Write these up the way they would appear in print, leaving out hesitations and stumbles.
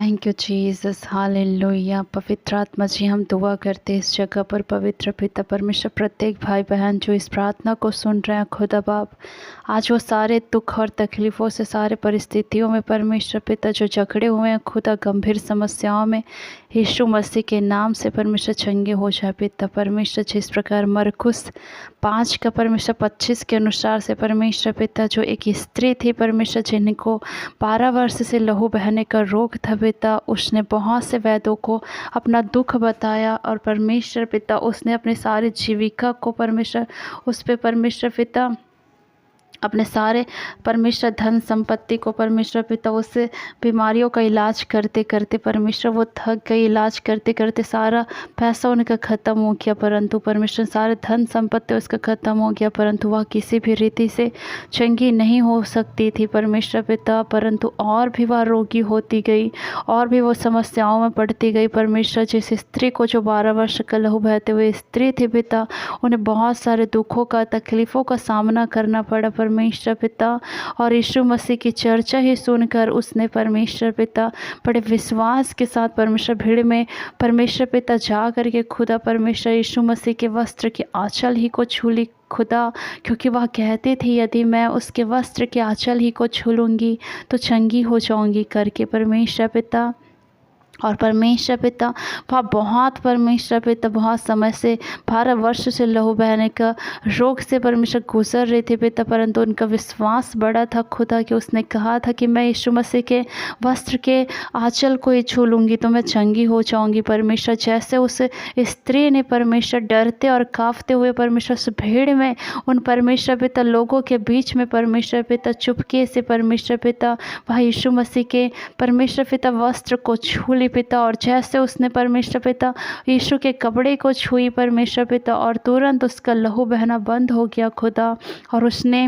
Thank you Jesus, hallelujah. पवित्र आत्मा जी, हम दुआ करते हैं इस जगह पर। पवित्र पिता परमेश्वर, प्रत्येक भाई बहन जो इस प्रार्थना को सुन रहे हैं खुदा बाप, आज वो सारे दुख और तकलीफ़ों से, सारे परिस्थितियों में परमेश्वर पिता जो जकड़े हुए हैं खुदा, गंभीर समस्याओं में, यीशु मसीह के नाम से परमेश्वर चंगे हो जाए पिता परमेश्वर। जिस प्रकार मरकुस 5 का परमेश्वर 25 के अनुसार से परमेश्वर पिता, जो एक स्त्री थी परमेश्वर, जिनको 12 वर्ष से लहू बहने का रोग था पिता, उसने बहुत से वैद्यों को अपना दुख बताया और परमेश्वर पिता उसने अपनी सारी जीविका को परमेश्वर उस पे परमेश्वर पिता अपने सारे परमेश्वर धन संपत्ति को परमेश्वर पिता उस बीमारियों का इलाज करते करते परमेश्वर वो थक गई। इलाज करते करते सारा पैसा उनका ख़त्म हो गया, परंतु परमेश्वर सारे धन संपत्ति उसका ख़त्म हो गया, परंतु वह किसी भी रीति से चंगी नहीं हो सकती थी परमेश्वर पिता। परंतु और भी वह रोगी होती गई और भी वो समस्याओं में पड़ती गई परमेश्वर। जिस स्त्री को, जो 12 वर्ष का लहू बहते हुए स्त्री थी पिता, उन्हें बहुत सारे दुखों का, तकलीफ़ों का सामना करना पड़ा परमेश्वर पिता। और यीशु मसीह की चर्चा ही सुनकर उसने परमेश्वर पिता बड़े विश्वास के साथ परमेश्वर भीड़ में परमेश्वर पिता जा करके खुदा परमेश्वर यीशु मसीह के वस्त्र के आंचल ही को छू ली खुदा, क्योंकि वह कहते थे यदि मैं उसके वस्त्र के आंचल ही को छू लूँगी तो चंगी हो जाऊँगी करके परमेश्वर पिता। और परमेश्वर पिता वह बहुत परमेश्वर पिता बहुत समय से 12 वर्ष से लहू बहने का रोग से परमेश्वर गुजर रहे थे पिता, परंतु उनका विश्वास बड़ा था खुदा कि उसने कहा था कि मैं यीशु मसीह के वस्त्र के आंचल को ही छू लूँगी तो मैं चंगी हो जाऊँगी परमेश्वर। जैसे उस स्त्री ने परमेश्वर डरते और काँपते हुए परमेश्वर उस भीड़ में उन परमेश्वर पिता लोगों के बीच में परमेश्वर पिता चुपके से परमेश्वर पिता वह यीशु मसीह के परमेश्वर पिता वस्त्र को छू पिता, और जैसे उसने परमेश्वर पिता यीशु के कपड़े को छुई परमेश्वर पिता, और तुरंत उसका लहू बहना बंद हो गया खुदा। और उसने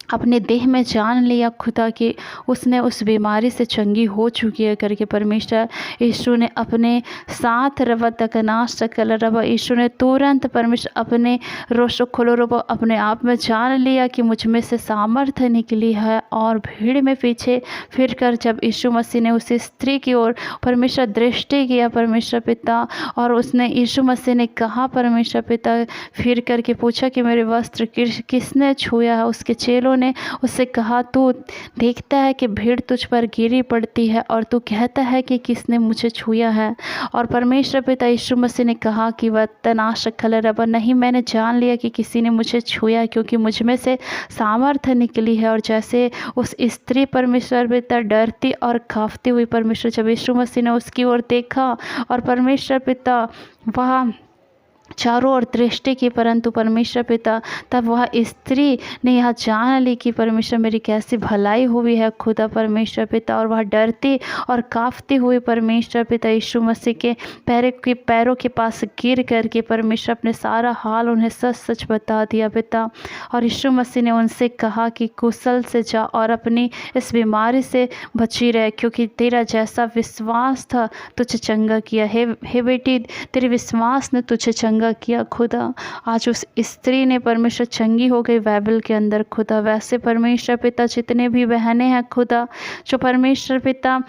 अपने देह में जान लिया खुदा कि उसने उस बीमारी से चंगी हो चुकी है करके परमेश्वर। यीशु ने अपने साथ रवा तकनाश सकल रवा, यीशु ने तुरंत परमेश्वर अपने रोशो खोलो रवा अपने आप में जान लिया कि मुझ में से सामर्थ्य निकली है। और भीड़ में पीछे फिर कर जब यीशु मसीह ने उस स्त्री की ओर परमेश्वर दृष्टि किया परमेश्वर पिता, और उसने यीशु मसीह ने कहा परमेश्वर पिता फिर करके पूछा कि मेरे वस्त्र किसने छुआ है। उसके चेलों ने उससे कहा तू देखता है कि भीड़ तुझ पर गिरी पड़ती है और तू कहता है कि किसने मुझे छुआ है। और परमेश्वर पिता यीशु मसीह ने कहा कि वह तनाशक खल रबा, नहीं मैंने जान लिया कि किसी ने मुझे छुआ क्योंकि मुझ में से सामर्थ्य निकली है। और जैसे उस स्त्री परमेश्वर पिता डरती और काँपती हुई परमेश्वर जब यीशु मसीह ने उसकी ओर देखा और परमेश्वर पिता वह चारों ओर दृष्टि की, परंतु परमेश्वर पिता तब वह स्त्री ने यह जान ली कि परमेश्वर मेरी कैसी भलाई हुई है खुदा परमेश्वर पिता। और वह डरती और काँपती हुई परमेश्वर पिता यीशु मसीह के पैरों के पास गिर करके परमेश्वर अपने सारा हाल उन्हें सच सच बता दिया पिता। और यीशु मसीह ने उनसे कहा कि कुशल से जा और अपनी इस बीमारी से बची रहे, क्योंकि तेरा जैसा विश्वास था तुझे चंगा किया। हे बेटी, तेरे विश्वास ने तुझे चंगा किया खुदा। आज उस स्त्री ने परमेश्वर चंगी हो गई बाइबल के अंदर खुदा। वैसे परमेश्वर पिता जितने भी बहनें हैं खुदा, जो परमेश्वर पिता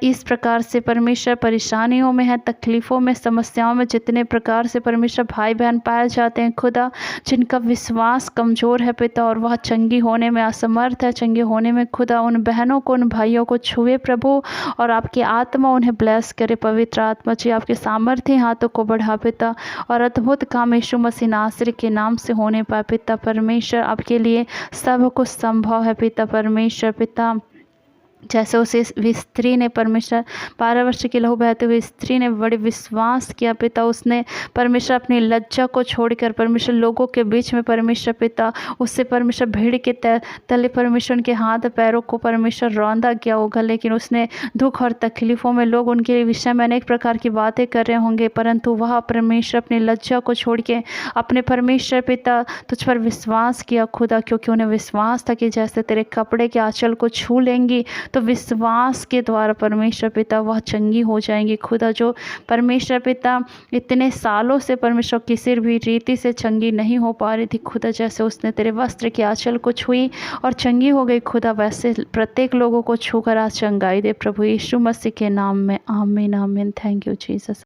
इस प्रकार से परमेश्वर परेशानियों में है, तकलीफ़ों में, समस्याओं में, जितने प्रकार से परमेश्वर भाई बहन पाए जाते हैं खुदा, जिनका विश्वास कमज़ोर है पिता और वह चंगी होने में असमर्थ है, चंगे होने में खुदा, उन बहनों को, उन भाइयों को छुए प्रभु, और आपकी आत्मा उन्हें ब्लेस करे। पवित्र आत्मा जी आपके सामर्थ्य हाथों को बढ़ा पिता, और अद्भुत काम यीशु मसीह नासरी के नाम से होने पाए पिता परमेश्वर। आपके लिए सब कुछ संभव है पिता परमेश्वर पिता। जैसे उस स्त्री ने परमेश्वर 12 वर्ष की लहू बहते हुए स्त्री ने बड़े विश्वास किया पिता, उसने परमेश्वर अपनी लज्जा को छोड़कर परमेश्वर लोगों के बीच में परमेश्वर पिता उससे परमेश्वर भीड़ के तले परमेश्वर उनके हाथ पैरों को परमेश्वर रौंदा किया होगा, लेकिन उसने दुख और तकलीफ़ों में लोग उनके विषय में अनेक प्रकार की बातें कर रहे होंगे, परंतु वह परमेश्वर अपनी लज्जा को छोड़ के अपने परमेश्वर पिता तुझ पर विश्वास किया खुदा, क्योंकि उन्हें विश्वास था कि जैसे तेरे कपड़े के आंचल को छू लेंगी तो विश्वास के द्वारा परमेश्वर पिता वह चंगी हो जाएंगी खुदा। जो परमेश्वर पिता इतने सालों से परमेश्वर किसी भी रीति से चंगी नहीं हो पा रही थी खुदा, जैसे उसने तेरे वस्त्र की आंचल को छुई और चंगी हो गई खुदा, वैसे प्रत्येक लोगों को छूकर आज चंगाई दे प्रभु यीशु मसीह के नाम में। आमीन आमीन। Thank you Jesus.